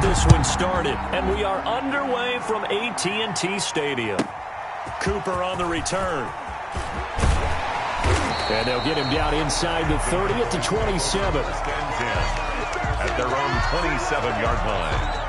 this one started, and we are underway from AT&T Stadium. Cooper on the return. And they'll get him down inside the 30 at the 27. At their own 27-yard line.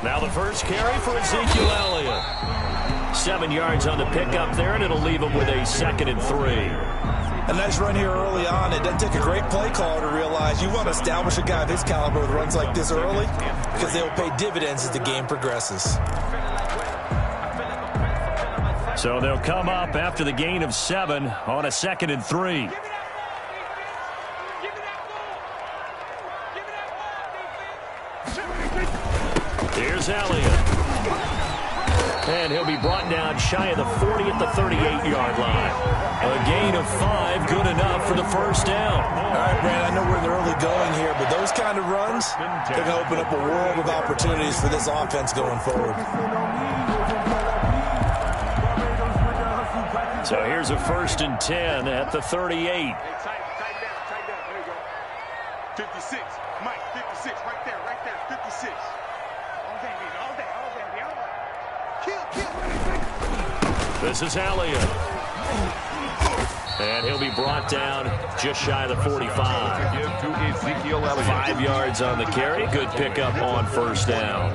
Now the first carry for Ezekiel Elliott. 7 yards on the pickup there, and it'll leave him with a 2nd and 3. A nice run here early on. It doesn't take a great play caller to realize you want to establish a guy of his caliber with runs like this early because they'll pay dividends as the game progresses. So they'll come up after the gain of 7 on a 2nd and 3. Here's Elliott. And he'll be brought down shy of the 40 at the 38-yard line. A gain of 5, good enough for the first down. All right, Brand, I know we're in the early going here, but those kind of runs, they're going to open up a world of opportunities for this offense going forward. So here's a 1st and 10 at the 38. Tight down. There you go. 56. Mike, 56. Right there. 56. All day. Kill. This is Elliott. And he'll be brought down just shy of the 45. Give to Ezekiel Elliott. 5 yards on the carry. Good pickup on first down.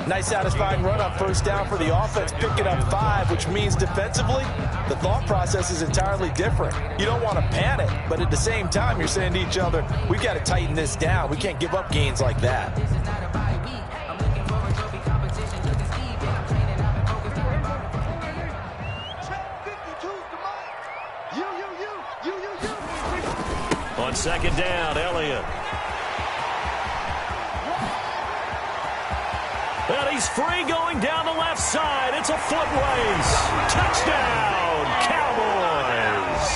Nice satisfying run on first down for the offense, picking up 5, which means defensively, the thought process is entirely different. You don't want to panic, but at the same time, you're saying to each other, we've got to tighten this down. We can't give up gains like that. On 2nd down, Elliott. And he's free going down the left side. It's a foot race. Touchdown, Cowboys.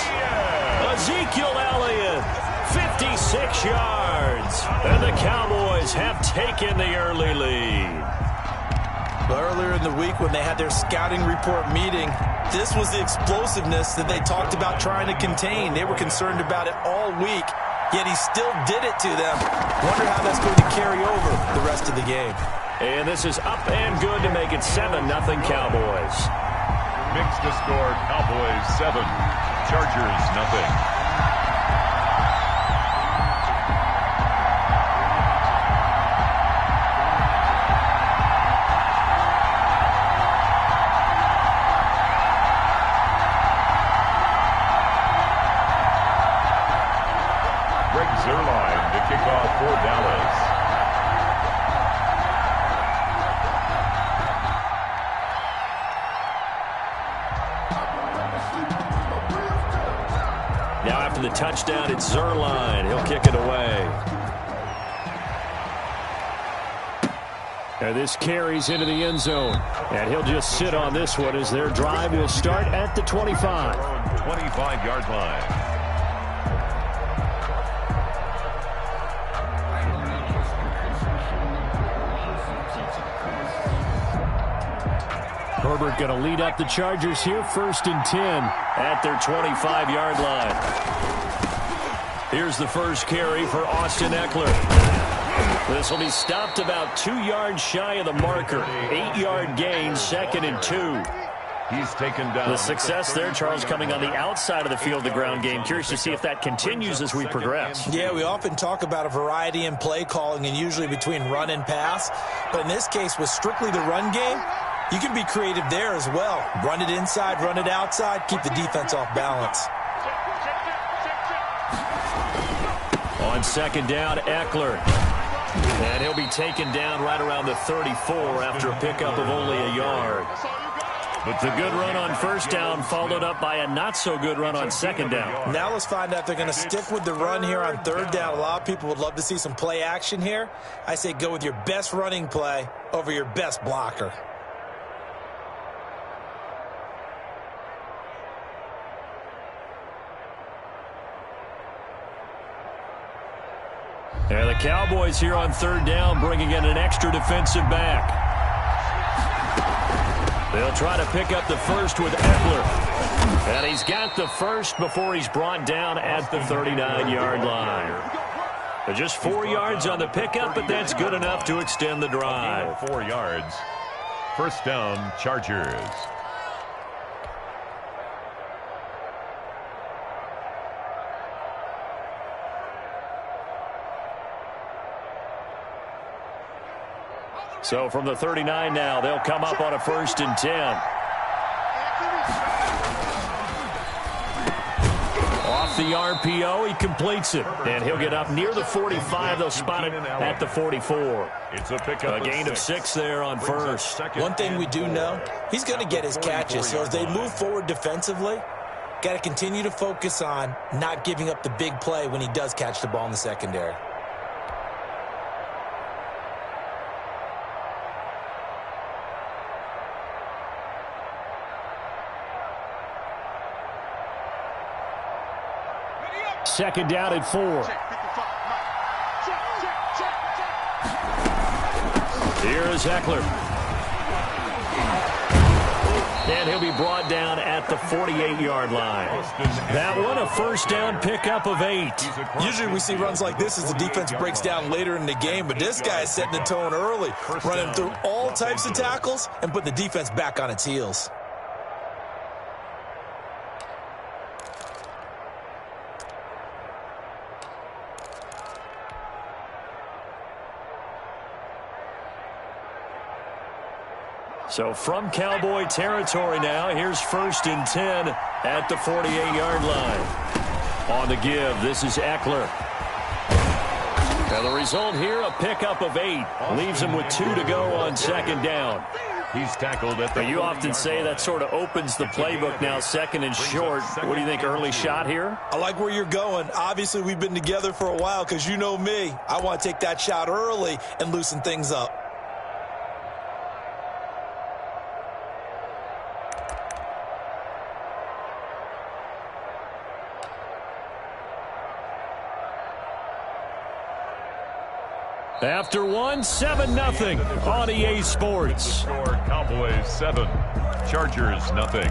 Ezekiel Elliott, 56 yards. And the Cowboys have taken the early lead. Earlier in the week when they had their scouting report meeting, this was the explosiveness that they talked about trying to contain. They were concerned about it all week, yet he still did it to them. Wonder how that's going to carry over the rest of the game. And this is up and good to make it 7-0 Cowboys. Mixed to score, Cowboys 7, Chargers 0. Greg Zuerlein to kick off for Dallas. Now after the touchdown, it's Zuerlein. He'll kick it away. And this carries into the end zone. And he'll just sit on this one as their drive will start at the 25. 25-yard line. Herbert going to lead up the Chargers here, 1st and 10 at their 25-yard line. Here's the first carry for Austin Ekeler. This will be stopped about 2 yards shy of the marker. 8-yard gain, 2nd and 2. He's taken down. The success there, Charles, coming on the outside of the field, the ground game. Curious to see if that continues as we progress. Yeah, we often talk about a variety in play calling and usually between run and pass. But in this case, with strictly the run game, you can be creative there as well. Run it inside, run it outside, keep the defense off balance. On 2nd down, Ekeler. And he'll be taken down right around the 34 after a pickup of only a yard. It's a good run on first down, followed up by a not-so-good run on second down. Now let's find out if they're going to stick with the run here on third down. A lot of people would love to see some play action here. I say go with your best running play over your best blocker. And the Cowboys here on third down, bringing in an extra defensive back. They'll try to pick up the first with Eckler. And he's got the first before he's brought down at the 39-yard line. Just 4 yards on the pickup, but that's good enough to extend the drive. 4 yards. First down, Chargers. So from the 39 now, they'll come up on a 1st and 10. Off the RPO, he completes it. And he'll get up near the 45. They'll spot it at the 44. It's a pickup. A gain of 6 there on first. One thing we do know, he's going to get his catches. So as they move forward defensively, got to continue to focus on not giving up the big play when he does catch the ball in the secondary. Second down at 4. Here is Eckler. And he'll be brought down at the 48-yard line. That one, a first down pickup of 8. Usually we see runs like this as the defense breaks down later in the game, but this guy is setting the tone early, running through all types of tackles and putting the defense back on its heels. So from Cowboy territory now, here's 1st and 10 at the 48-yard line. On the give, this is Eckler. Now the result here, a pickup of 8. Leaves him with 2 to go on second down. He's tackled at the You often say that sort of opens the playbook now, 2nd and short. What do you think, early shot here? I like where you're going. Obviously, we've been together for a while because you know me. I want to take that shot early and loosen things up. After one, 7-0 on EA Sports. Score, Cowboys 7, Chargers nothing.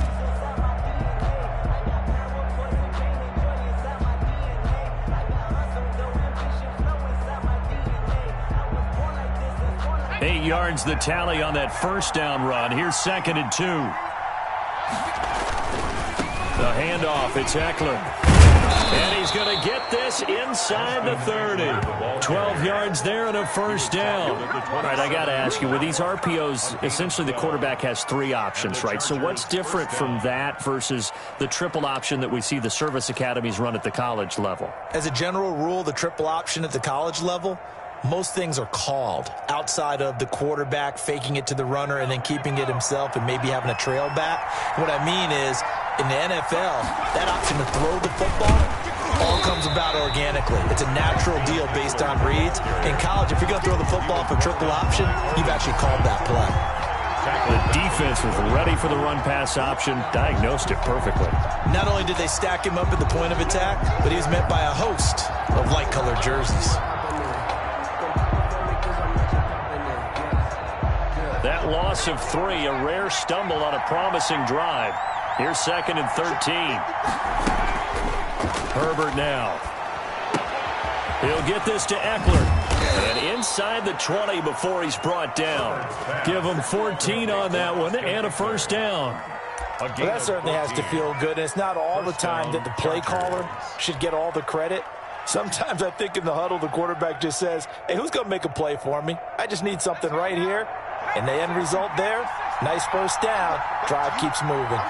Eight yards the tally on that first down run. Here's 2nd and 2. The handoff, it's Eckler. And he's going to get this inside the 30. 12 yards there and a first down. All right, I got to ask you, with these RPOs, essentially the quarterback has 3 options, right? So what's different from that versus the triple option that we see the service academies run at the college level? As a general rule, the triple option at the college level, most things are called outside of the quarterback faking it to the runner and then keeping it himself and maybe having a trail back. What I mean is, in the NFL, that option to throw the football all comes about organically. It's a natural deal based on reads. In college, if you're going to throw the football for triple option, you've actually called that play. The defense was ready for the run-pass option, diagnosed it perfectly. Not only did they stack him up at the point of attack, but he was met by a host of light-colored jerseys. That loss of 3, a rare stumble on a promising drive. Here's 2nd and 13. Herbert now. He'll get this to Eckler. And inside the 20 before he's brought down. Give him 14 on that one and a first down. Well, that certainly has to feel good. And it's not all the time that the play caller should get all the credit. Sometimes I think in the huddle, the quarterback just says, hey, who's going to make a play for me? I just need something right here. And the end result there, nice first down. Drive keeps moving.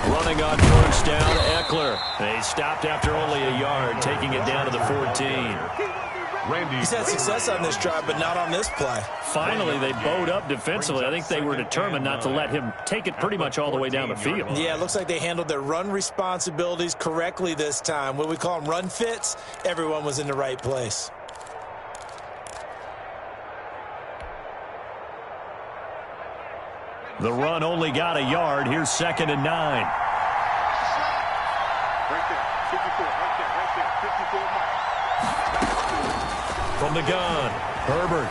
Running on first down, Eckler. They stopped after only a yard, taking it down to the 14. Randy He's had success on this drive, but not on this play. Finally, they bowed up defensively. I think they were determined not to let him take it pretty much all the way down the field. Yeah, it looks like they handled their run responsibilities correctly this time. What we call them run fits, everyone was in the right place. The run only got a yard. Here's 2nd and 9. Right there, 54, right there, 54 mark. From the gun, Herbert.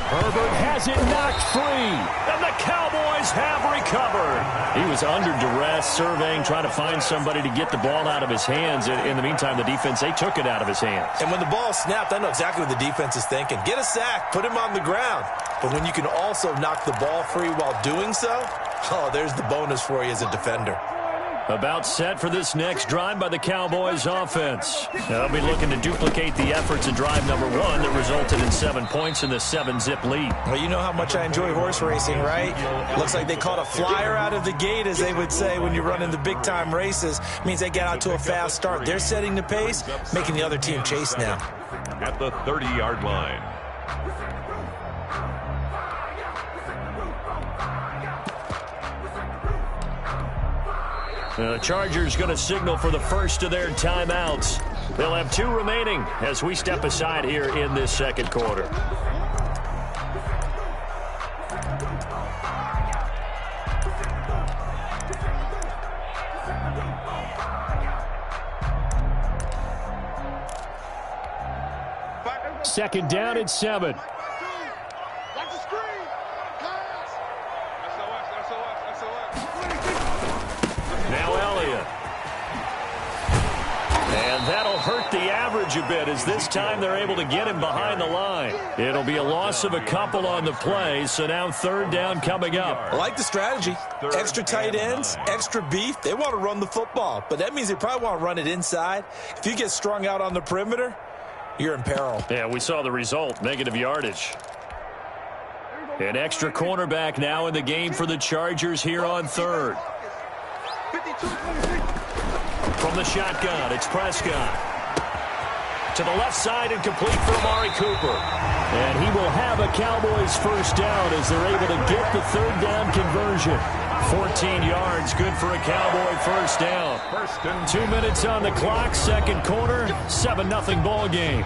Herbert has it knocked free, and the Cowboys have recovered. He was under duress, surveying, trying to find somebody to get the ball out of his hands. In the meantime, the defense, they took it out of his hands. And when the ball snapped, I know exactly what the defense is thinking. Get a sack, put him on the ground. But when you can also knock the ball free while doing so, oh, there's the bonus for you as a defender. About set for this next drive by the Cowboys offense. They'll be looking to duplicate the efforts of drive number 1 that resulted in 7 points in the 7-zip lead. Well, you know how much I enjoy horse racing, right? Looks like they caught a flyer out of the gate, as they would say when you're running the big-time races. Means they get out to a fast start. They're setting the pace, making the other team chase now. at the 30-yard line. The Chargers going to signal for the first of their timeouts. They'll have 2 remaining as we step aside here in this second quarter. Second down at 7. Watch the screen. Pass. Now Elliott. And that'll hurt the average a bit as this time they're able to get him behind the line. It'll be a loss of a couple on the play, so now third down coming up. I like the strategy. Extra tight ends, extra beef. They want to run the football, but that means they probably want to run it inside. If you get strung out on the perimeter, you're in peril. Yeah, we saw the result, negative yardage. An extra cornerback now in the game for the Chargers here on third. 52-26. From the shotgun, it's Prescott. To the left side and complete for Amari Cooper. And he will have a Cowboys first down as they're able to get the third down conversion. 14 yards, good for a Cowboy first down. 2 minutes on the clock, second quarter, 7-0 ball game.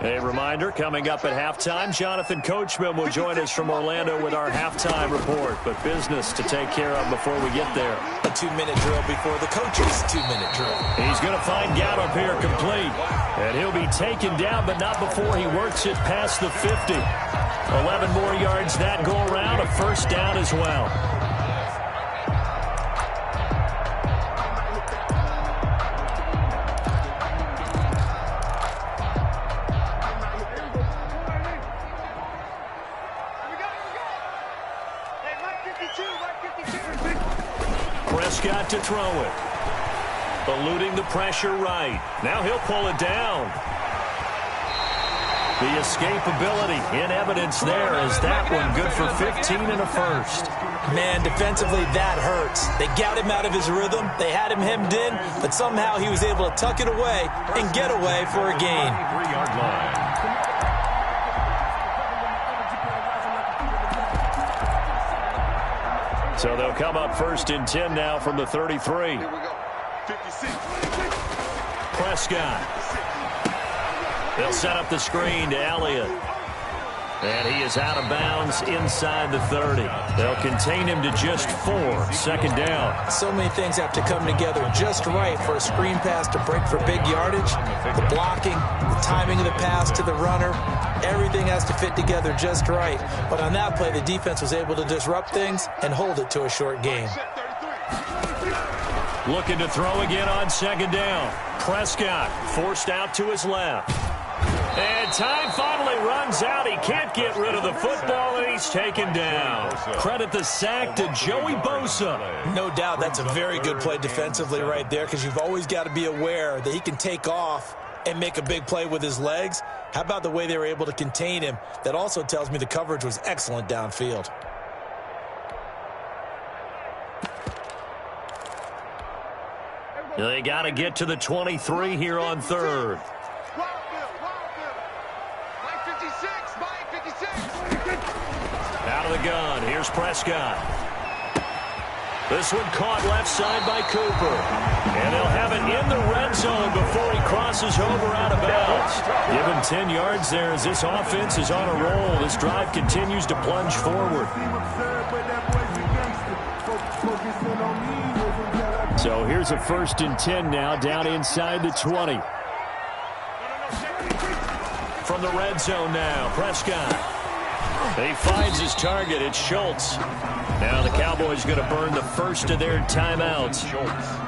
A reminder, coming up at halftime, Jonathan Coachman will join us from Orlando with our halftime report. But business to take care of before we get there. A 2-minute drill before the coach's 2-minute drill. He's going to find Gallup here complete. And he'll be taken down, but not before he works it past the 50. 11 more yards that go around, a first down as well. Prescott to throw it. Eluding the pressure right. Now he'll pull it down. The escapability in evidence there as that one good for 15 and a first. Man, defensively, that hurts. They got him out of his rhythm. They had him hemmed in, but somehow he was able to tuck it away and get away for a gain. 3-yard line. So they'll come up first and 10 now from the 33. Here we go. 56. Prescott. They'll set up the screen to Elliott. And he is out of bounds inside the 30. They'll contain him to just 4. Second down. So many things have to come together just right for a screen pass to break for big yardage. The blocking, the timing of the pass to the runner, everything has to fit together just right. But on that play, the defense was able to disrupt things and hold it to a short game. Looking to throw again on second down. Prescott forced out to his left. And time finally runs out. He can't get rid of the football, and he's taken down. Credit the sack to Joey Bosa. No doubt that's a very good play defensively right there, because you've always got to be aware that he can take off and make a big play with his legs. How about the way they were able to contain him? That also tells me the coverage was excellent downfield. They got to get to the 23 here on third. Out of the gun, here's Prescott. This one caught left side by Cooper. And they'll have it in the red zone before he crosses over out of bounds. Give him 10 yards there as this offense is on a roll. This drive continues to plunge forward. So here's a 1st and 10 now, down inside the 20. From the red zone now, Prescott. He finds his target. It's Schultz. Now the Cowboys going to burn the first of their timeouts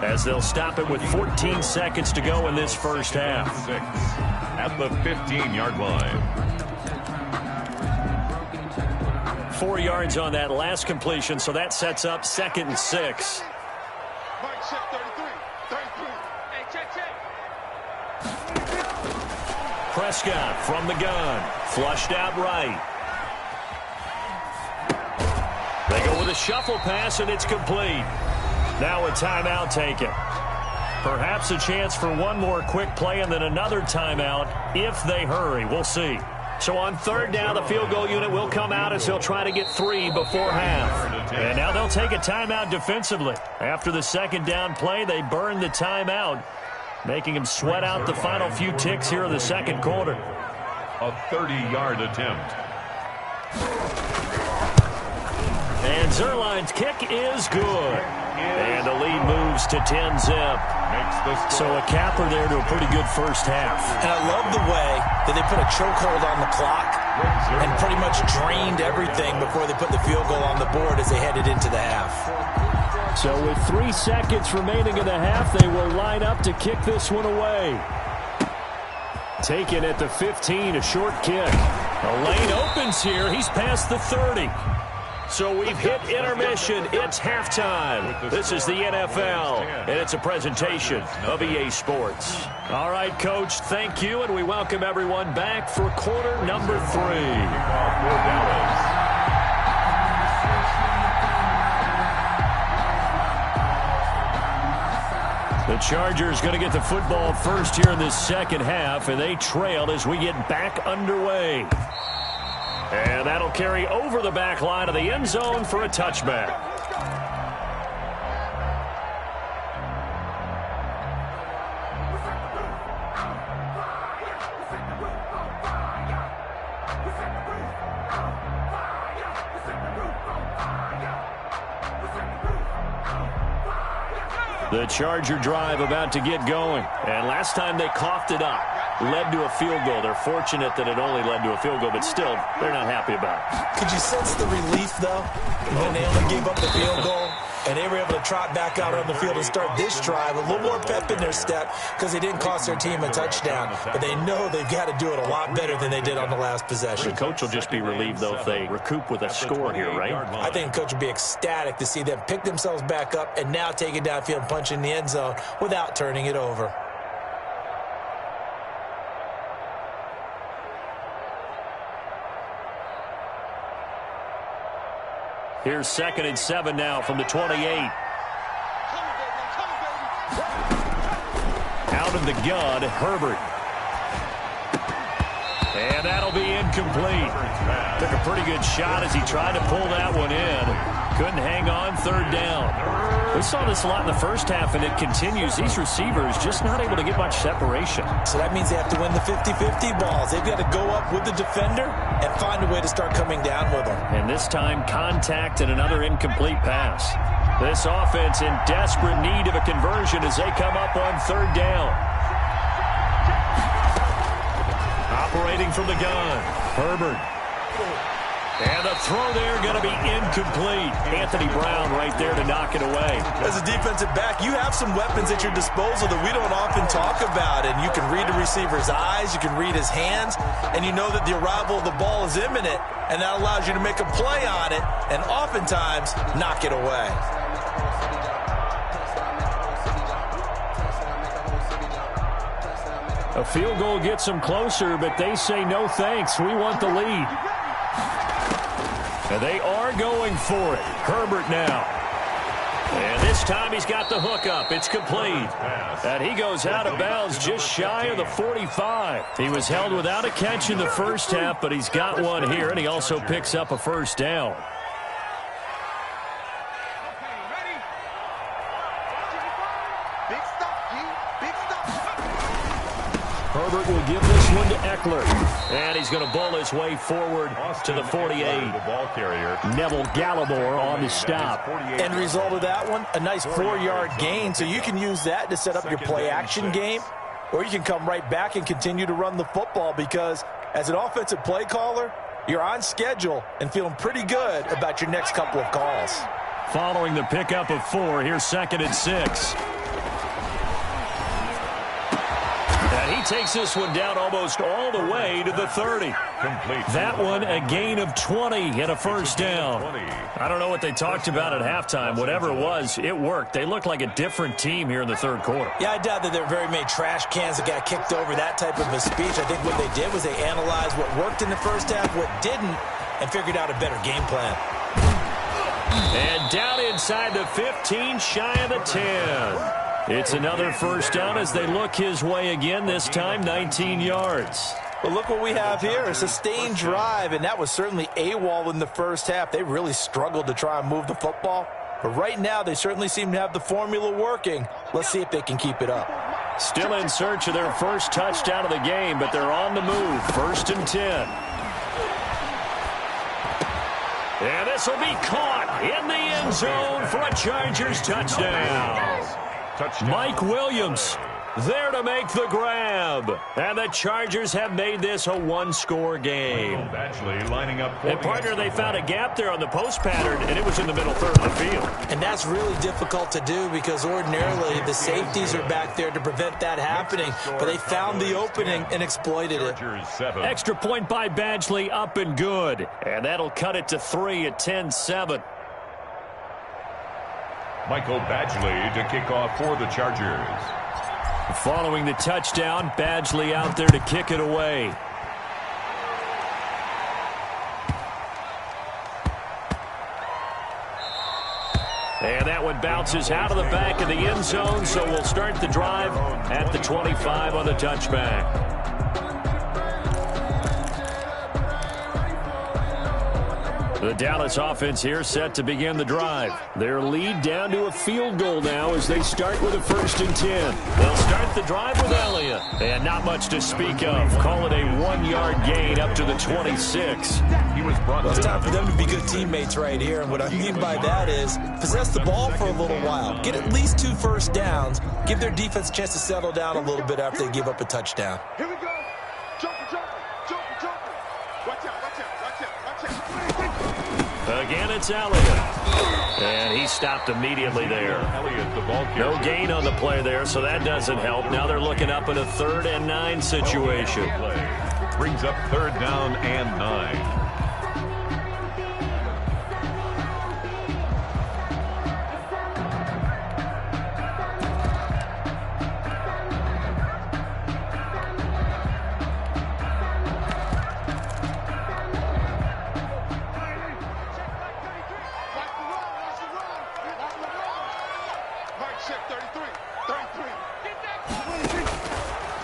as they'll stop it with 14 seconds to go in this first half. At the 15-yard line. 4 yards on that last completion, so that sets up 2nd and 6. Mike, check 33. 33. Hey, check. Prescott from the gun. Flushed out right. They go with a shuffle pass, and it's complete. Now a timeout taken. Perhaps a chance for one more quick play and then another timeout if they hurry. We'll see. So on 3rd down, the field goal unit will come out as they'll try to get 3 before half. And now they'll take a timeout defensively. After the 2nd down play, they burn the timeout, making them sweat out the final few ticks here in the 2nd quarter. A 30-yard attempt. And Zuerlein's kick is good. And the lead moves to 10-zip. So a capper there to a pretty good first half. And I love the way that they put a chokehold on the clock and pretty much drained everything before they put the field goal on the board as they headed into the half. So with 3 seconds remaining in the half, they will line up to kick this one away. Taken at the 15, a short kick. A lane opens here. He's past the 30. So we've hit intermission. It's halftime. This is the NFL, and it's a presentation of EA Sports. All right, Coach, thank you, and we welcome everyone back for quarter number 3. The Chargers going to get the football first here in this 2nd half, and they trail as we get back underway. And that'll carry over the back line of the end zone for a touchback. The Charger drive about to get going. And last time they coughed it up. Led to a field goal. They're fortunate that it only led to a field goal, but still, they're not happy about it. Could you sense the relief, though, when they only gave up the field goal and they were able to trot back out on the field and start this drive? A little more pep in their step because they didn't cost their team a touchdown, but they know they've got to do it a lot better than they did on the last possession. The coach will just be relieved, though, if they recoup with a score here, right? I think the coach would be ecstatic to see them pick themselves back up and now take it downfield and punch in the end zone without turning it over. Here's 2nd and 7 now from the 28. Out of the gun, Herbert. And that'll be incomplete. Took a pretty good shot as he tried to pull that one in. Couldn't hang on 3rd down. We saw this a lot in the first half, and it continues. These receivers just not able to get much separation. So that means they have to win the 50-50 balls. They've got to go up with the defender and find a way to start coming down with them. And this time, contact and another incomplete pass. This offense in desperate need of a conversion as they come up on 3rd down. Operating from the gun, Herbert. And the throw there going to be incomplete. Anthony Brown right there to knock it away. As a defensive back, you have some weapons at your disposal that we don't often talk about. And you can read the receiver's eyes, you can read his hands, and you know that the arrival of the ball is imminent. And that allows you to make a play on it and oftentimes knock it away. A field goal gets them closer, but they say no thanks. We want the lead. And they are going for it. Herbert now. And this time he's got the hook up. It's complete. And he goes out of bounds just shy of the 45. He was held without a catch in the first half, but he's got one here, and he also picks up a first down. Herbert will give this one to Eckler. And he's going to bowl his way forward to the 48. The ball carrier. Neville Gallimore on the stop. End result of that one, a nice 4-yard gain. So you can use that to set up your play-action game, or you can come right back and continue to run the football because as an offensive play caller, you're on schedule and feeling pretty good about your next couple of calls. Following the pickup of 4, here's 2nd and 6. And he takes this one down almost all the way to the 30. Complete. That one a gain of 20 and a first down. I don't know what they talked about at halftime. Whatever it was, it worked. They looked like a different team here in the third quarter. Yeah, I doubt that there were very many trash cans that got kicked over, that type of a speech. I think what they did was they analyzed what worked in the first half, what didn't, and figured out a better game plan. And down inside the 15, shy of the 10. It's another first down as they look his way again, this time 19 yards. But look what we have here, a sustained drive, and that was certainly AWOL in the first half. They really struggled to try and move the football. But right now, they certainly seem to have the formula working. Let's see if they can keep it up. Still in search of their first touchdown of the game, but they're on the move. 1st and 10. And this will be caught in the end zone for a Chargers touchdown. Mike Williams there to make the grab. And the Chargers have made this a one-score game. Badgley lining up. And partner, they found a gap there on the post pattern, and it was in the middle third of the field. And that's really difficult to do because ordinarily the safeties are back there to prevent that happening. But they found the opening and exploited it. Extra point by Badgley, up and good. And that'll cut it to 3 at 10-7. Michael Badgley to kick off for the Chargers. Following the touchdown, Badgley out there to kick it away. And that one bounces out of the back of the end zone, so we'll start the drive at the 25 on the touchback. The Dallas offense here set to begin the drive. Their lead down to a field goal now as they start with a 1st and 10. They'll start the drive with Elliott. And not much to speak of. Call it a 1-yard gain up to the 26. Well, it's time for them to be good teammates right here. And what I mean by that is possess the ball for a little while. Get at least 2 first downs. Give their defense a chance to settle down a little bit after they give up a touchdown. Here we go. Jumper. Watch out. Again, it's Elliott. And he stopped immediately there. No gain on the play there, so that doesn't help. Now they're looking up in a 3rd and 9 situation. Brings up 3rd down and 9.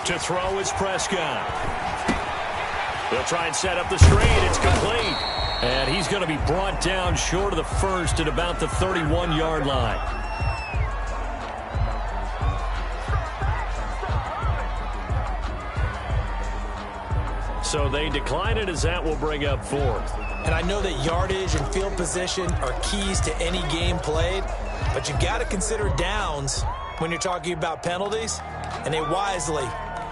To throw is Prescott. They'll try and set up the screen. It's complete. And he's going to be brought down short of the 1st at about the 31-yard line. So they decline it as that will bring up 4th. And I know that yardage and field position are keys to any game played, but you've got to consider downs when you're talking about penalties, and they wisely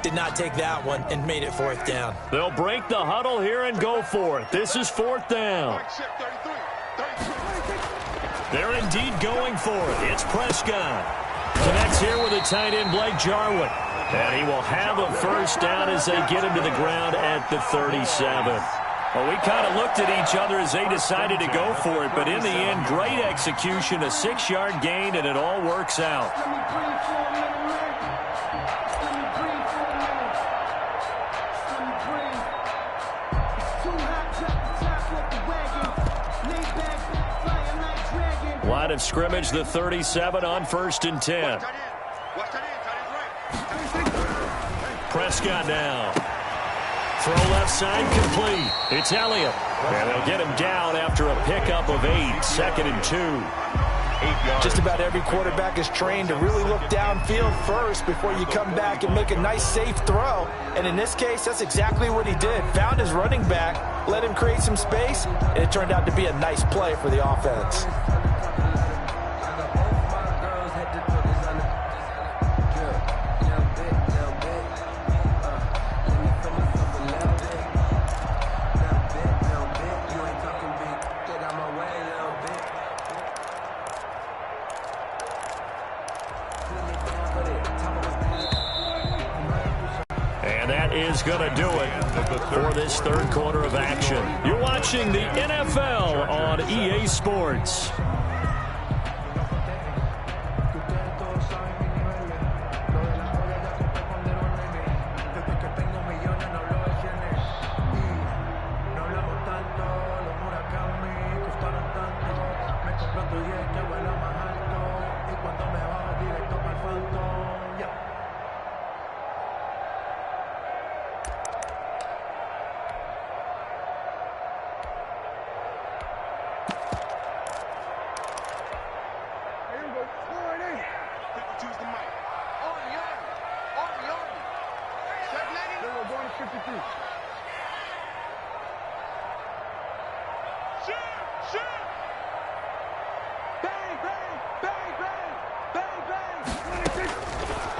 did not take that one and made it 4th down. They'll break the huddle here and go for it. This is 4th down. They're indeed going for it. It's Prescott. Connects here with a tight end, Blake Jarwin. And he will have a first down as they get him to the ground at the 37. Well, we kind of looked at each other as they decided to go for it, but in the end, great execution, a 6-yard gain, and it all works out. Line of scrimmage, the 37 on 1st and 10. Prescott now. Throw left side complete. It's Elliott. And they'll get him down after a pickup of 8. 2nd and 2. Just about every quarterback is trained to really look downfield first before you come back and make a nice, safe throw. And in this case, that's exactly what he did. Found his running back, let him create some space, and it turned out to be a nice play for the offense. Is going to do it for this 3rd quarter of action. You're watching the NFL on EA Sports.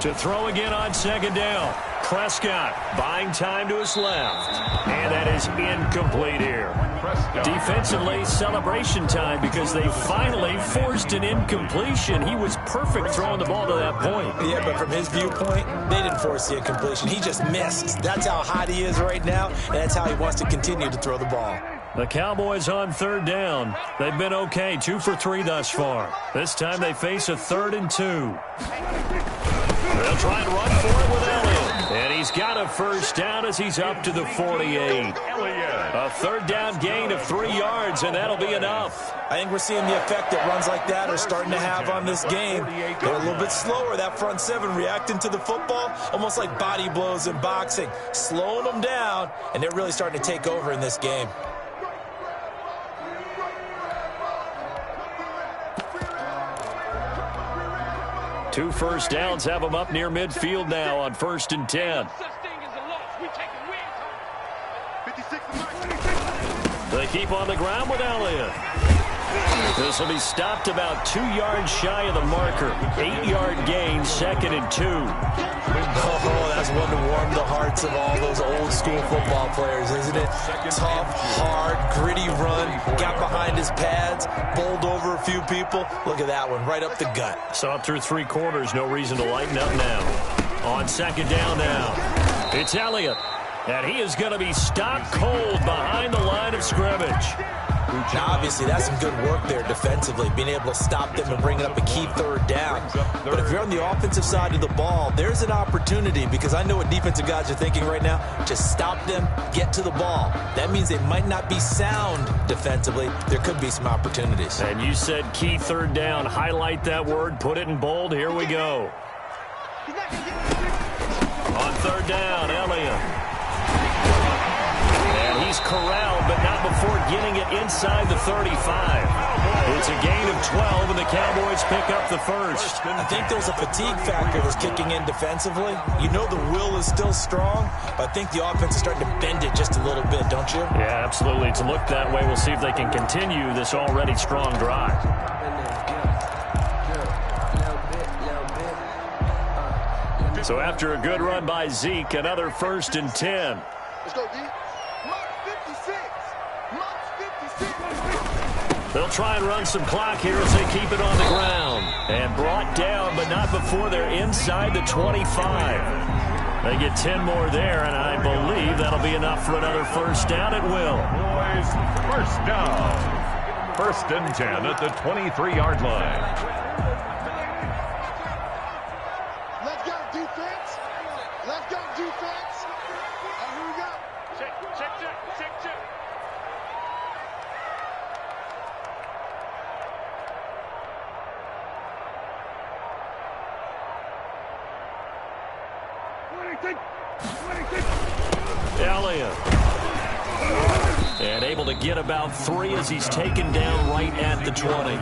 To throw again on 2nd down. Prescott buying time to his left. And that is incomplete here. Defensively, celebration time because they finally forced an incompletion. He was perfect throwing the ball to that point. Yeah, but from his viewpoint, they didn't force the incompletion. He just missed. That's how hot he is right now, and that's how he wants to continue to throw the ball. The Cowboys on 3rd down. They've been okay, 2 for 3 thus far. This time they face a 3rd and 2. They'll try and run for it with Elliott. And he's got a first down as he's up to the 48. A 3rd down gain of 3 yards, and that'll be enough. I think we're seeing the effect that runs like that are starting to have on this game. They're a little bit slower, that front 7, reacting to the football, almost like body blows in boxing, slowing them down, and they're really starting to take over in this game. Two first downs have them up near midfield now on 1st and 10. They keep on the ground with Elliott. This will be stopped about 2 yards shy of the marker. 8-yard gain, 2nd and 2. Oh, that's one to warm the hearts of all those old-school football players, isn't it? Tough, hard, gritty run, got behind his pads, bowled over a few people. Look at that one, right up the gut. Saw it through 3 quarters, no reason to lighten up now. On 2nd down now, it's Elliott. And he is going to be stopped cold behind the line of scrimmage. Now, obviously, that's some good work there defensively, being able to stop them and bring up a key 3rd down. But if you're on the offensive side of the ball, there's an opportunity, because I know what defensive guys are thinking right now. Just stop them, get to the ball. That means they might not be sound defensively. There could be some opportunities. And you said key 3rd down. Highlight that word, put it in bold. Here we go. On 3rd down, Elliott. And he's corralled, but not before getting it inside the 35. It's a gain of 12, and the Cowboys pick up the first. I think there's a fatigue factor that's kicking in defensively. You know the will is still strong, but I think the offense is starting to bend it just a little bit, don't you? Yeah, absolutely. It's looked that way. We'll see if they can continue this already strong drive. So after a good run by Zeke, another 1st and 10. Let's go, D. Mark 56. Mark 56. They'll try and run some clock here as they keep it on the ground. And brought down, but not before they're inside the 25. They get 10 more there, and I believe that'll be enough for another 1st down at will. Boys, 1st down. 1st and 10 at the 23-yard line. Let's go, defense. Let's go, defense. Here we go. Check. Elliott. And able to get about 3 as he's taken down right at the 20.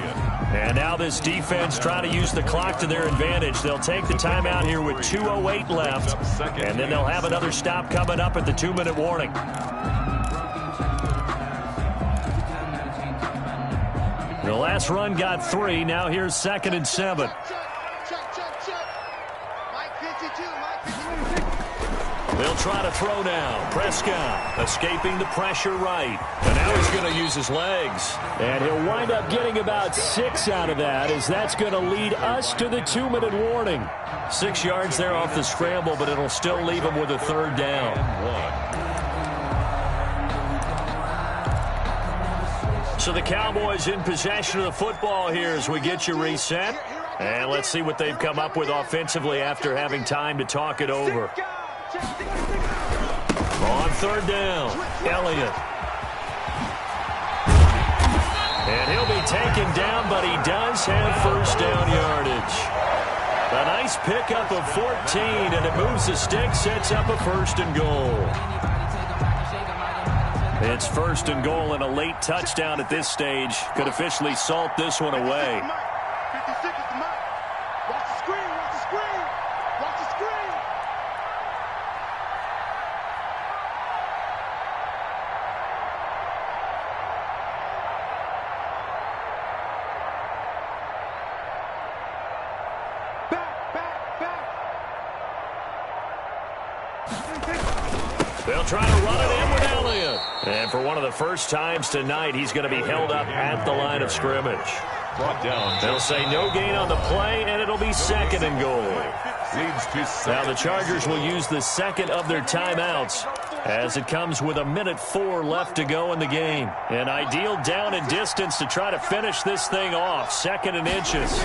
And now this defense trying to use the clock to their advantage. They'll take the timeout here with 2:08 left. And then they'll have another stop coming up at the 2-minute warning. The last run got 3. Now here's 2nd and 7. Check. Mike 52. Mike 52. They'll try to throw now. Prescott escaping the pressure right. And now he's going to use his legs. And he'll wind up getting about 6 out of that, as that's going to lead us to the 2-minute warning. 6 yards there off the scramble, but it'll still leave him with a 3rd down. So the Cowboys in possession of the football here as we get you reset. And let's see what they've come up with offensively after having time to talk it over. On 3rd down, Elliott. And he'll be taken down, but he does have 1st down yardage. A nice pickup of 14, and it moves the stick, sets up a 1st and goal. It's 1st and goal, and a late touchdown at this stage could officially salt this one away. 56 is the mark. Watch the screen. Watch the screen. They'll try to run it in with Elliott. And for one of the first times tonight, he's going to be held up at the line of scrimmage. Brought down. They'll say no gain on the play, and it'll be 2nd and goal. Leads to Now the Chargers will use the 2nd of their timeouts as it comes with 1:04 left to go in the game. An ideal down and distance to try to finish this thing off. 2nd and inches.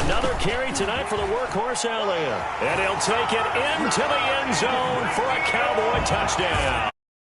Another carry tonight for the workhorse Elliott. And he'll take it into the end zone for a Cowboy touchdown.